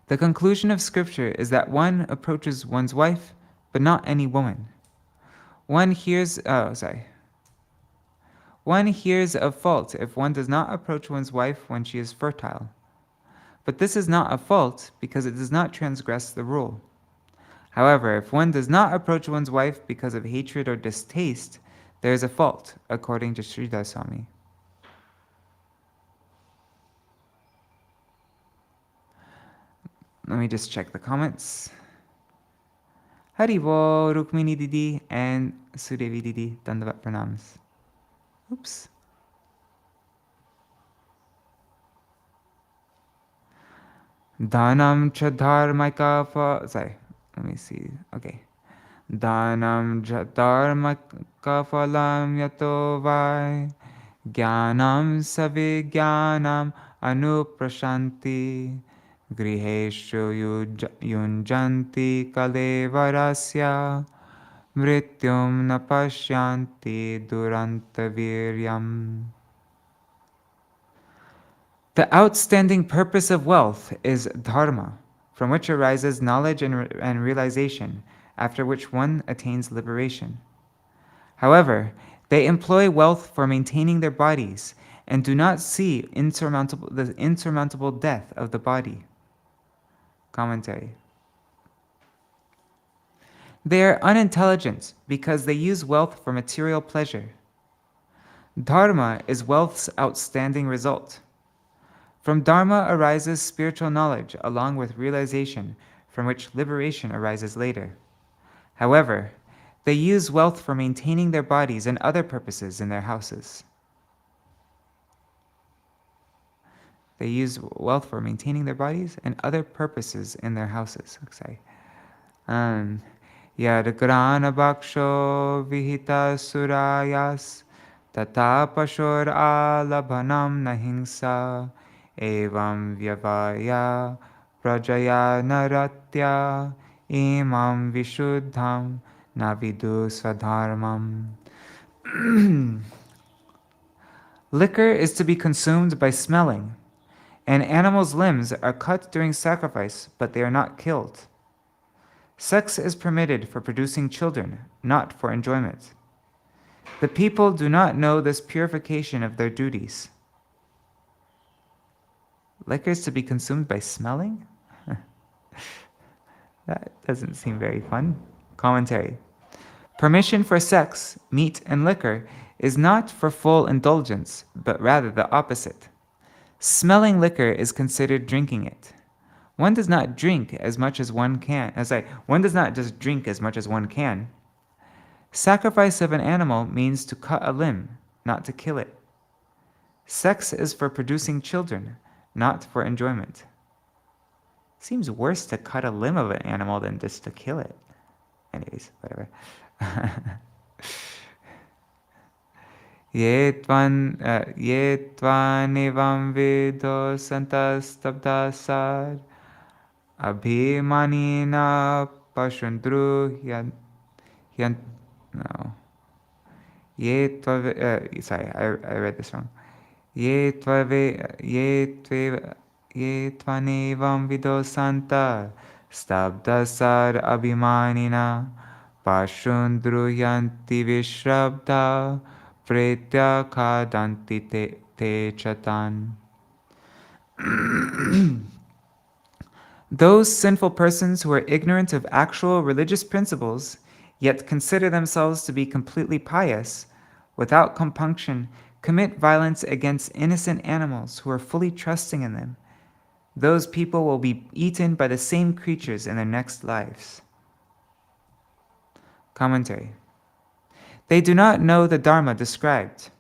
The conclusion of scripture is that one approaches one's wife, but not any woman. One hears of fault if one does not approach one's wife when she is fertile. But this is not a fault because it does not transgress the rule. However, if one does not approach one's wife because of hatred or distaste, there is a fault, according to Śrīla Swami. Let me just check the comments. Haribo, Rukmini Didi, and Sudevi Didi, Dandavat Pranams. Oops. Dhanam cha dharmaka sorry, let me see. Okay. Dhanam cha dharmaka phalam yato vai jnanam savijnanam anuprashanti griheshu yunjanti kalevarasya mrityum na pashyanti durantaviryam. The outstanding purpose of wealth is dharma, from which arises knowledge and realization, after which one attains liberation. However, they employ wealth for maintaining their bodies and do not see the insurmountable death of the body. Commentary. They are unintelligent because they use wealth for material pleasure. Dharma is wealth's outstanding result. From dharma arises spiritual knowledge along with realization, from which liberation arises later. However, they use wealth for maintaining their bodies and other purposes in their houses. They use wealth for maintaining their bodies and other purposes in their houses. Yad grana bhaksho vihita surayas tata pashur alabhanam nahingsa evam vyavaya prajaya naratya imam vishuddham navidu swadharmam. Liquor is to be consumed by smelling, and animals' limbs are cut during sacrifice, but they are not killed. Sex is permitted for producing children, not for enjoyment. The people do not know this purification of their duties. Liquor is to be consumed by smelling? That doesn't seem very fun. Commentary. Permission for sex, meat, and liquor is not for full indulgence, but rather the opposite. Smelling liquor is considered drinking it. One does not drink as much as one can. One does not just drink as much as one can. Sacrifice of an animal means to cut a limb, not to kill it. Sex is for producing children, not for enjoyment. Seems worse to cut a limb of an animal than just to kill it. Anyways, whatever. Ye tvanevam vido santastabdasar abhimanina pashundru no. Sorry, I read this wrong. Ye tvanevam vido santa stabdasar abhimanina pashundruyanti vishrabda pretya kadanti te chatan. Those sinful persons who are ignorant of actual religious principles, yet consider themselves to be completely pious, without compunction, commit violence against innocent animals who are fully trusting in them. Those people will be eaten by the same creatures in their next lives. Commentary. They do not know the Dharma described,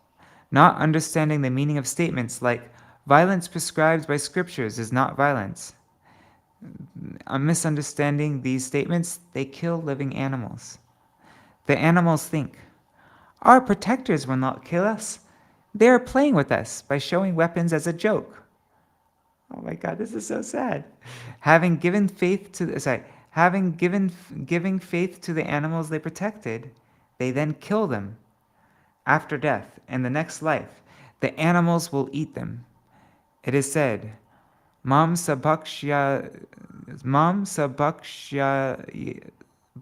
not understanding the meaning of statements like, violence prescribed by scriptures is not violence. Misunderstanding these statements, they kill living animals. The animals think, our protectors will not kill us. They are playing with us by showing weapons as a joke. Oh my God, this is so sad. Giving faith to the animals they protected, they then kill them. After death, in the next life, the animals will eat them. It is said, Mam sabhakshya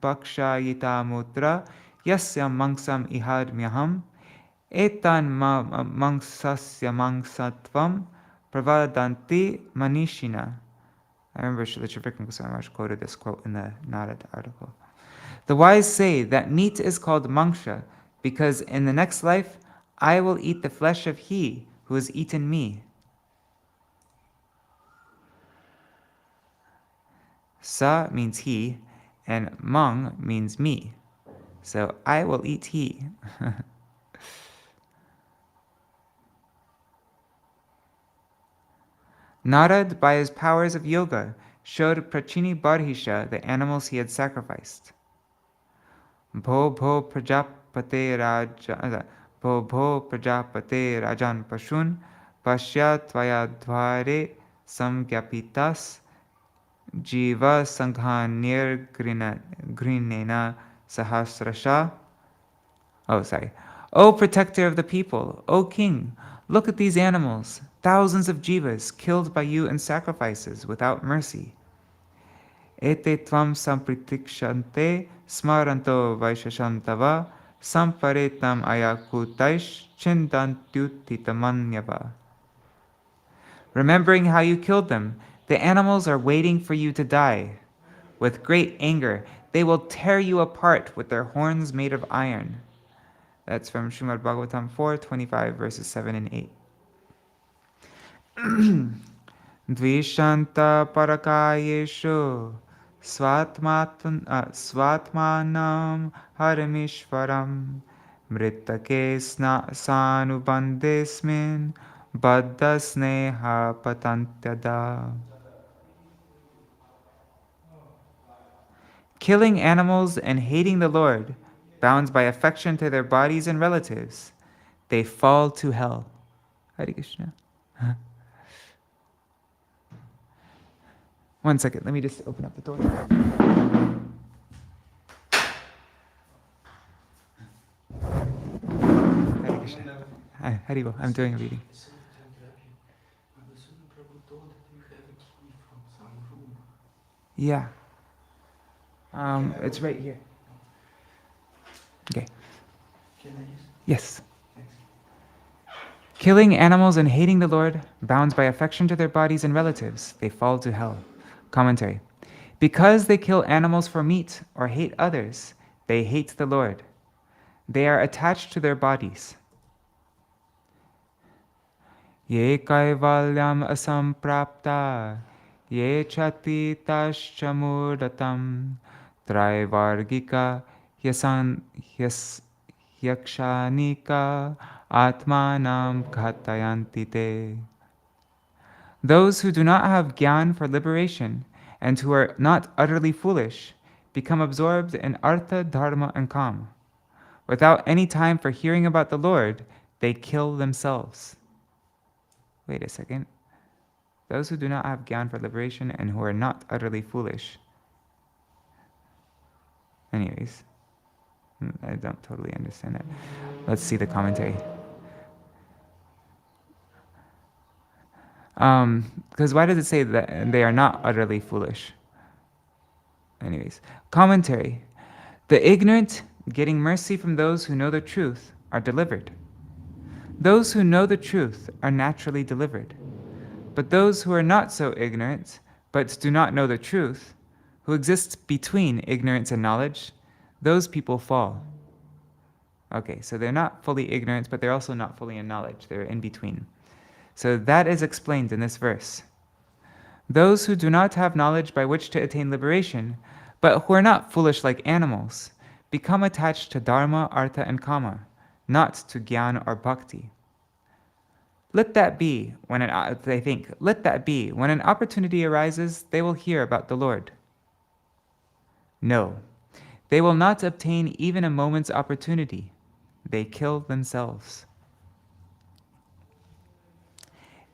bhakshayita mutra yasya mangsam ihadmyaham etan mangsasya mangsatvam pravadanti manishina. I remember Srila Vikram Goswami Maharaj quoted this quote in the Narad article. The wise say that meat is called mangsha because in the next life I will eat the flesh of he who has eaten me. Sa means he, and mang means me. So I will eat he. Narad, by his powers of yoga, showed Prachini Barhisha the animals he had sacrificed. Bho bho prajapate rajan pashun pashya tvaya dvare samgyapitas jiva sanghanir grinena sahasrasha. O protector of the people, O king, look at these animals, thousands of jivas killed by you in sacrifices without mercy. Ete tvam sampritikshante smaranto vaishashantava samparetam ayakutaish chindantyutitamanyava. Remembering how you killed them, the animals are waiting for you to die. With great anger, they will tear you apart with their horns made of iron. That's from Śrīmad-Bhāgavatam 4:25, verses 7 and 8. Dvishanta parakayeshu svatmanam haramishvaram mritake sanubandesmin baddhasneha patantyada. Killing animals and hating the Lord, bound by affection to their bodies and relatives, they fall to hell. Hare Krishna. One second, let me just open up the door. Hare Krishna. Hi, Haribo, I'm doing a reading. Yeah. It's right here. Okay. Yes. Killing animals and hating the Lord, bound by affection to their bodies and relatives, they fall to hell. Commentary. Because they kill animals for meat or hate others, they hate the Lord. They are attached to their bodies. Ye kaivalyam asamprapta, ye chati taschamurdatam, traivargika yakshanika atmanam ghatayanti te. Those who do not have gyan for liberation and who are not utterly foolish become absorbed in artha, dharma, and kam. Without any time for hearing about the Lord, they kill themselves. Wait a second. Those who do not have gyan for liberation and who are not utterly foolish. Anyways, I don't totally understand it. Let's see the commentary. Because why does it say that they are not utterly foolish? Anyways, commentary. The ignorant, getting mercy from those who know the truth, are delivered. Those who know the truth are naturally delivered. But those who are not so ignorant, but do not know the truth, who exist between ignorance and knowledge, those people fall. Okay, so they're not fully ignorant, but they're also not fully in knowledge. They're in between. So that is explained in this verse. Those who do not have knowledge by which to attain liberation, but who are not foolish like animals, become attached to dharma, artha, and kama, not to gyan or bhakti. Let that be when they think, let that be when an opportunity arises, they will hear about the Lord. No, they will not obtain even a moment's opportunity. They kill themselves.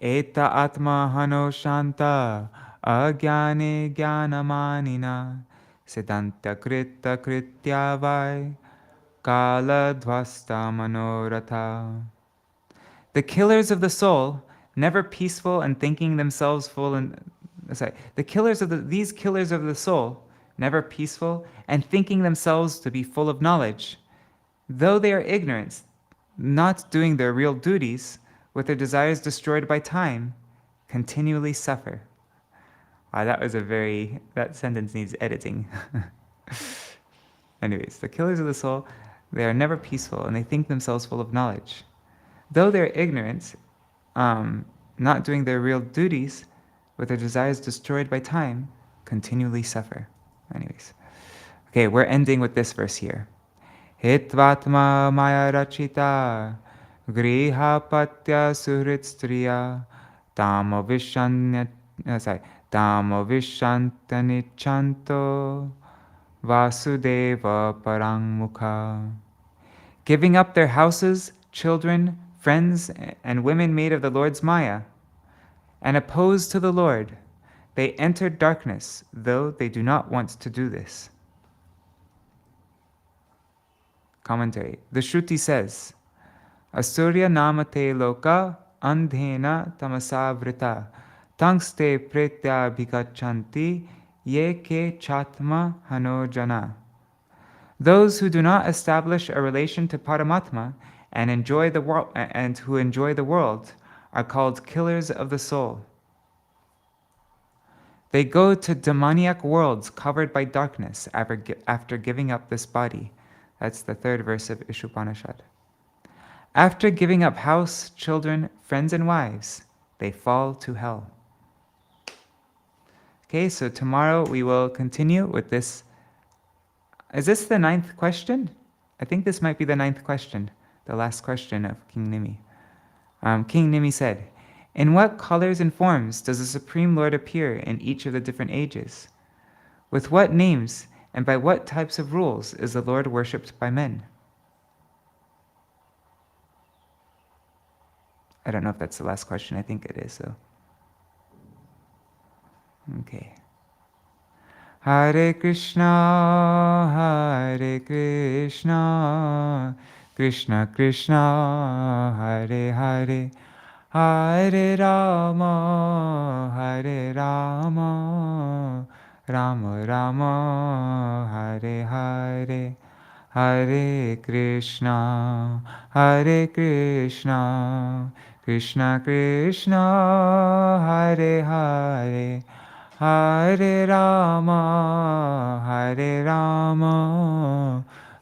Eta atma hano shanta agyane gyanamanina siddhanta krita krityavai kala dvasta manoratha. The killers of the soul, never peaceful and thinking themselves full and these killers of the soul, never peaceful and thinking themselves to be full of knowledge, though they are ignorant, not doing their real duties, with their desires destroyed by time, continually suffer. Wow, that sentence needs editing. Anyways, the killers of the soul, they are never peaceful and they think themselves full of knowledge. Though they're ignorant, not doing their real duties, with their desires destroyed by time, continually suffer. Anyways. Okay, we're ending with this verse here. Hitvatma maya rachita griha patya suhrit striya tamo vishantanichanto vasudeva parangmukha. Giving up their houses, children, friends, and women made of the Lord's Maya, and opposed to the Lord, they entered darkness, though they do not want to do this. Commentary. The Shruti says, Asurya namate loka andhena tamasavrita tangste pretya bhikachanti ye ke chatma hano jana. Those who do not establish a relation to Paramatma and who enjoy the world are called killers of the soul. They go to demoniac worlds covered by darkness after giving up this body. That's the third verse of Ishupanishad. After giving up house, children, friends, and wives, they fall to hell. Okay, so tomorrow we will continue with this. Is this the 9th question? I think this might be the 9th question, the last question of King Nimi. King Nimi said, in what colors and forms does the Supreme Lord appear in each of the different ages? With what names and by what types of rules is the Lord worshipped by men? I don't know if that's the last question. I think it is, though. Okay. Hare Krishna, Krishna Krishna, Hare Hare, Hare Rama, Rama Rama, Hare Hare, Hare Krishna, Krishna Krishna, Hare Hare, Hare Rama,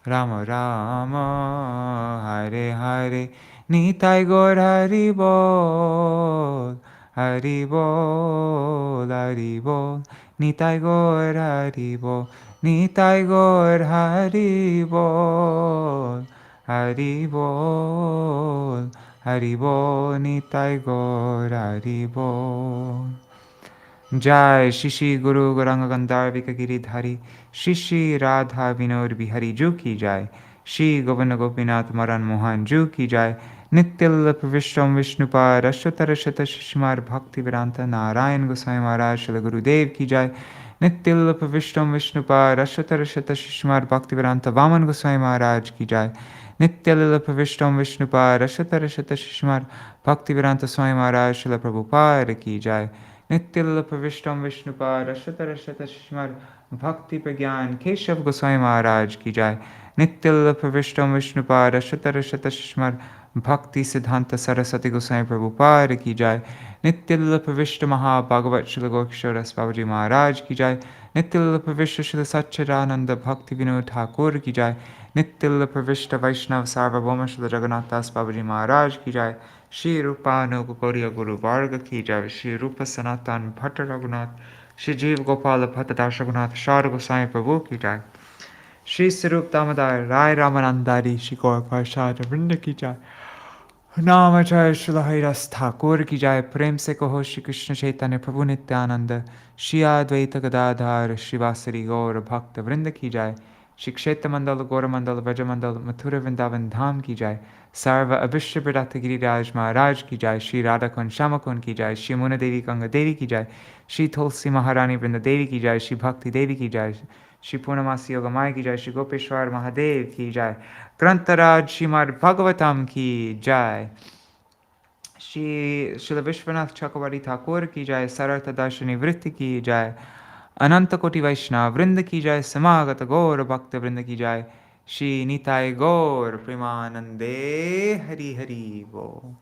Rama Rama, Hare Hare. Nitai Gaur Hari Bol, Hari Bol, Hari Bol. Nitai Gaur Hari Bol, Nitai Gaur Hari Bol, Hari Bol, Hari Bol. Nitai Gaur Hari Bol. Jai Shishi Guru Gauranga Gandharvika Giridhari Shishi Radha Vinod Bihari Ju Ki Jai Shri Govinda Gopinath Maran Mohan Ju Ki Jai Nityal Pravishtam Vishnupad Ashwatarashata Shishmar Bhakti Vedanta Narayan Goswami Maharaj Shri Guru Dev Ki Jai Nityal Pravishtam Vishnupad Ashwatarashata Shishmar Bhakti Vedanta Vaman Goswami Maharaj Ki Jai Nityalila Pravishtam Vishnupāda Shatarashata Shishmar Bhaktivedanta Swami Maharaj Śrīla Prabhupada Ki Jai. Nityalila Pravishtam Vishnupāda Shatarashata Shishmar Bhakti Pragyan Keshav Goswami Maharaj Ki Jai. Nityalila Pravishtam Vishnupāda Shatarashata Shishmar Bhakti Siddhanta Saraswati Goswami Prabhupada Ki Jai. Nityalila Pravishta Maha Bhagavat Śrīla Gokishoras Babaji Maharaj Ki Jai. Nityalila Pravishta Śrīla Satchidananda Bhakti Vinod Ṭhākura Ki Jai. Nityalila Pravishta Vaishnav Sarvabhauma Śrīla Jagannath Das Babaji Maharaj Ki Jai. Shri Rupa Nugakoriya Guru Varga Ki Jai. Shri Rupa Sanatan Bhatta Raghunath. Shri Jeev Gopala Bhatta Das Raghunath Shara Goswami Prabhu Ki Jai. Shri Sarup Damodar Rai Ramanandari Shri Gaur Prasad Vrinda Ki Jai. Namacharya Śrīla Haridas Ṭhākura Ki Jai. Prem se kaho Shri Krishna Chaitanya Prabhu Nityananda Shri Advaita Gadadhar Shri Vasari Gaur Bhakta Vrinda Ki Jai. Shri Kshetra Mandala Gaura Mandala Vraja Mandala Mathura Vrindavan Dham Ki Jai. Sarva Abhishya Bradata Giriraj Maharaj Ki Jai. Shri Radhakun Shamakun Ki Jai. Shri Muna Devi Ganga Devi Ki Jai. Shri Tulsi Maharani Vrinda Devi Ki Jai. Shri Bhakti Devi Ki Jai. Shri Purnamasi Yogamaya Ki Jai. Shri Gopeshwar Mahadev Ki Jai. Grantaraj Śrīmad-Bhāgavatam Ki Jai. Śrīla Viśvanātha Cakravartī Ṭhākura Ki Jai. Sārārtha-darśīni Vritti Ki Jai. Ananta Koti Vaishnava Vrinda Ki Jai. Samagata Gaura Bhakta Vrinda Ki Jai. Shri Nitai Gaur Premanande Hari Hari Bo.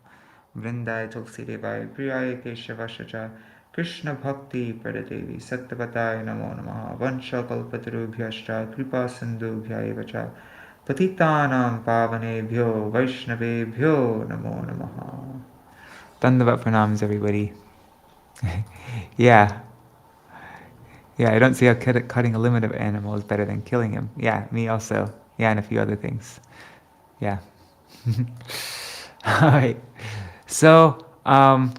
Vrindai Tulsi Devai Priyai Keshavashacha Krishna Bhakti Pradadevi Sattvatai Namo Namaha Vansha Kalpatarubhyascha Kripa Sindhubhya Evacha Patitanam Pavanebhyo Vaishnavebhyo Namo Namaha. Dandavat pranams, everybody. Yeah. Yeah, I don't see how cutting a limit of animal is better than killing him. Yeah, me also. Yeah, and a few other things. Yeah. All right. So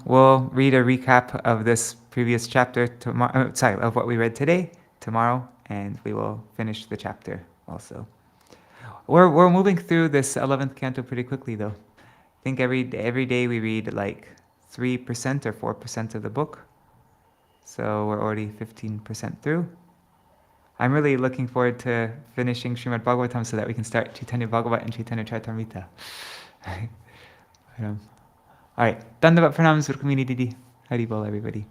we'll read a recap of this previous chapter tomorrow. Of what we read today, tomorrow, and we will finish the chapter also. We're moving through this 11th canto pretty quickly, though. I think every day we read like 3% or 4% of the book. So we're already 15% through. I'm really looking forward to finishing Śrīmad-Bhāgavatam so that we can start Chaitanya Bhagavat and Chaitanya Charitamrita. All right. Dandavat pranams for community. Hari Bol, everybody.